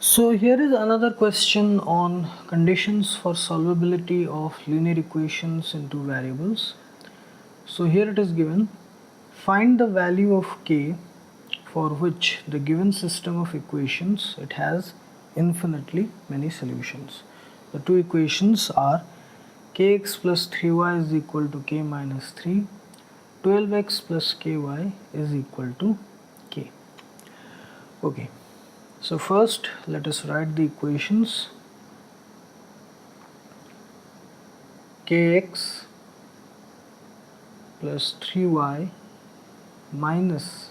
So here is another question on conditions for solvability of linear equations in two variables. So here it is given, find the value of k for which the given system of equations it has infinitely many solutions. The two equations are kx plus 3y is equal to k minus 3, 12x plus ky is equal to k. Okay. So first let us write the equations. Kx plus 3y minus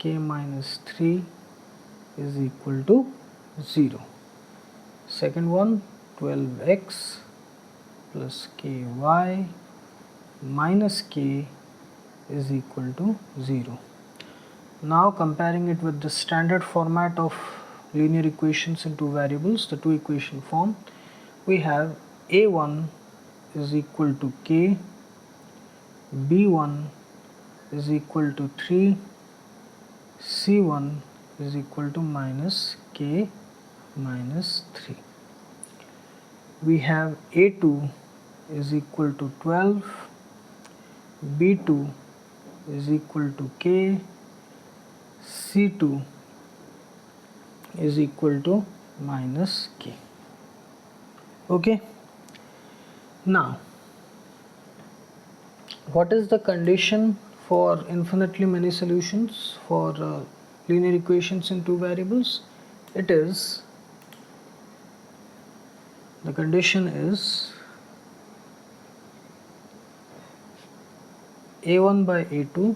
k minus 3 is equal to 0. Second one, 12x plus ky minus k is equal to 0. Now comparing it with the standard format of linear equations in two variables, the two equation form, we have a1 is equal to k, b1 is equal to 3, c1 is equal to minus k minus 3. We have a2 is equal to 12, b2 is equal to k, c2 is equal to minus k. Okay. Now, what is the condition for infinitely many solutions for linear equations in two variables? It is, the condition is a1 by a2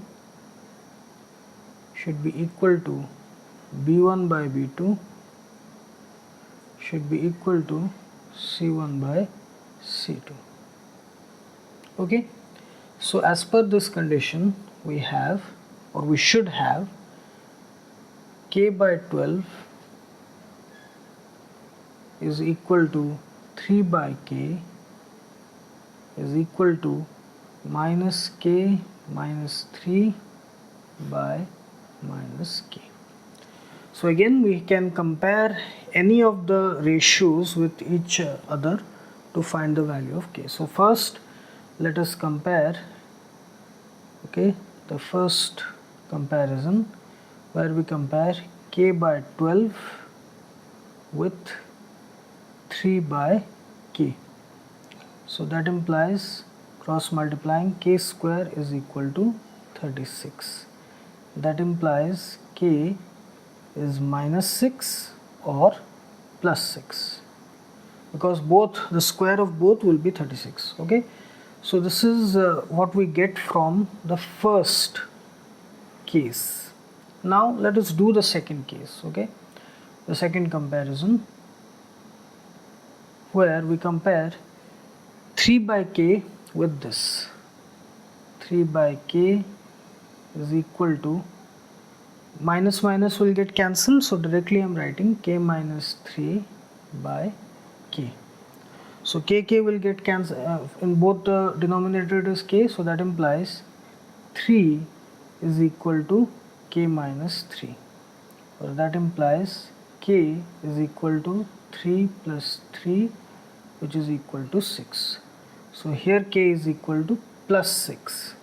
should be equal to b1 by b2 should be equal to c1 by c2. Okay. So as per this condition, we have, or we should have, k by 12 is equal to 3 by k is equal to minus k minus 3 by minus k. So again we can compare any of the ratios with each other to find the value of k. So first let us compare, okay, the first comparison where we compare k by 12 with 3 by k. So that implies cross multiplying k square is equal to 36. That implies k is minus 6 or plus 6, because both, the square of both will be 36. Okay. So this is what we get from the first case. Now let us do the second case. Okay. The second comparison where we compare 3 by k with this. 3 by k is equal to, minus minus will get cancelled, so directly I am writing k minus 3 by k. So k will get cancelled in both the denominator it is k, so that implies 3 is equal to k minus 3, or that implies k is equal to 3 plus 3, which is equal to 6. So here k is equal to plus 6.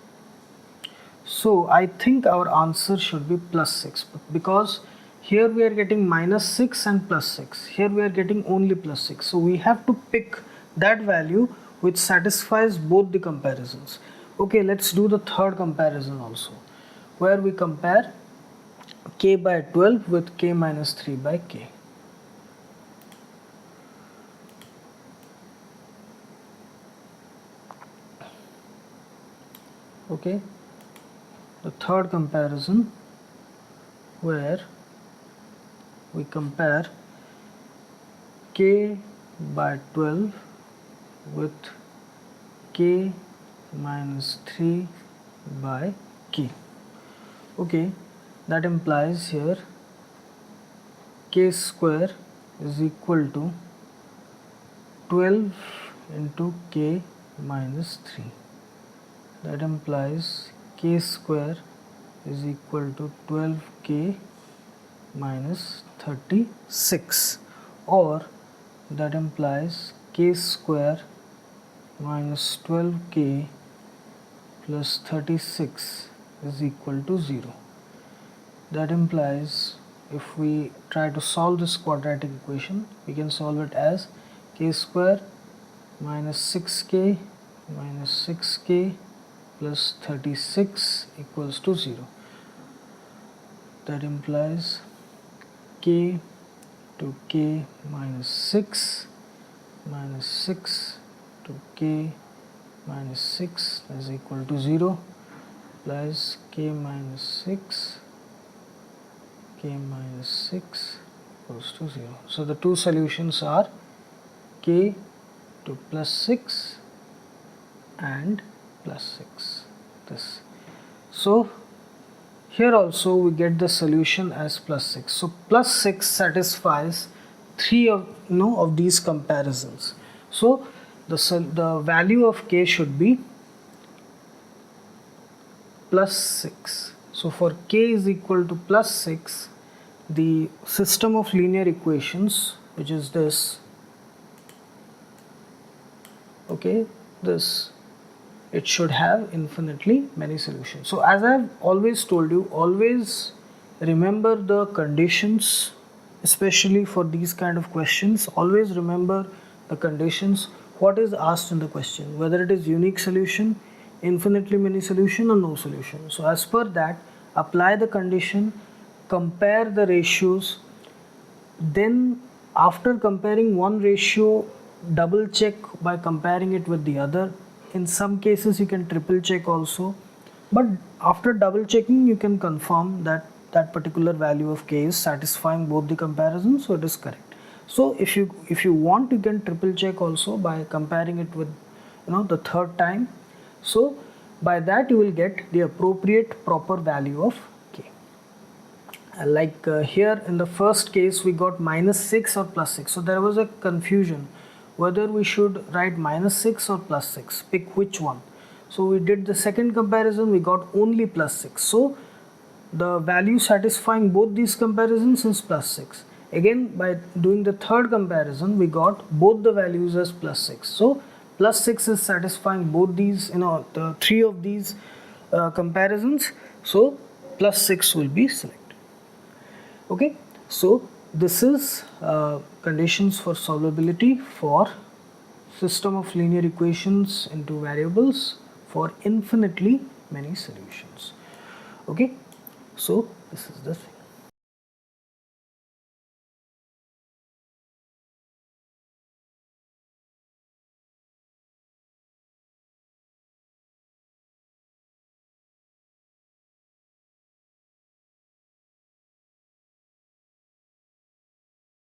So I think our answer should be plus 6, because here we are getting minus 6 and plus 6. Here we are getting only plus 6. So we have to pick that value which satisfies both the comparisons. Okay, let's do the third comparison also, where we compare k by 12 with k minus 3 by k. Okay. The third comparison where we compare k by 12 with k minus 3 by k. Okay, that implies here k square is equal to 12 into k minus 3. That implies k square is equal to 12k minus 36, or that implies k square minus 12k plus 36 is equal to 0. That implies if we try to solve this quadratic equation, we can solve it as k square minus 6k plus 36 equals to 0. That implies k to k minus 6 to k minus 6 is equal to 0, plus k minus 6 equals to 0. So the two solutions are k to plus 6 and plus 6. This. So here also we get the solution as plus 6. So plus 6 satisfies three of these comparisons. So the value of k should be plus 6. So for k is equal to plus 6, the system of linear equations, which is this, okay, this, it should have infinitely many solutions. So as I've always told you, always remember the conditions, especially for these kind of questions. Always remember the conditions, what is asked in the question, whether it is unique solution, infinitely many solution, or no solution. So as per that, apply the condition, compare the ratios, then after comparing one ratio, double check by comparing it with the other. In some cases you can triple check also, but after double checking you can confirm that that particular value of k is satisfying both the comparisons, so it is correct. So if you want, you can triple check also by comparing it with the third time. So by that you will get the appropriate proper value of k. Like here in the first case we got minus 6 or plus 6, so there was a confusion whether we should write minus 6 or plus 6, pick which one. So we did the second comparison, we got only plus 6. So the value satisfying both these comparisons is plus 6. Again, by doing the third comparison, we got both the values as plus 6. So plus 6 is satisfying both these, the three of these comparisons. So plus 6 will be selected. Okay, so this is conditions for solvability for system of linear equations into variables for infinitely many solutions. Okay, so this is the thing.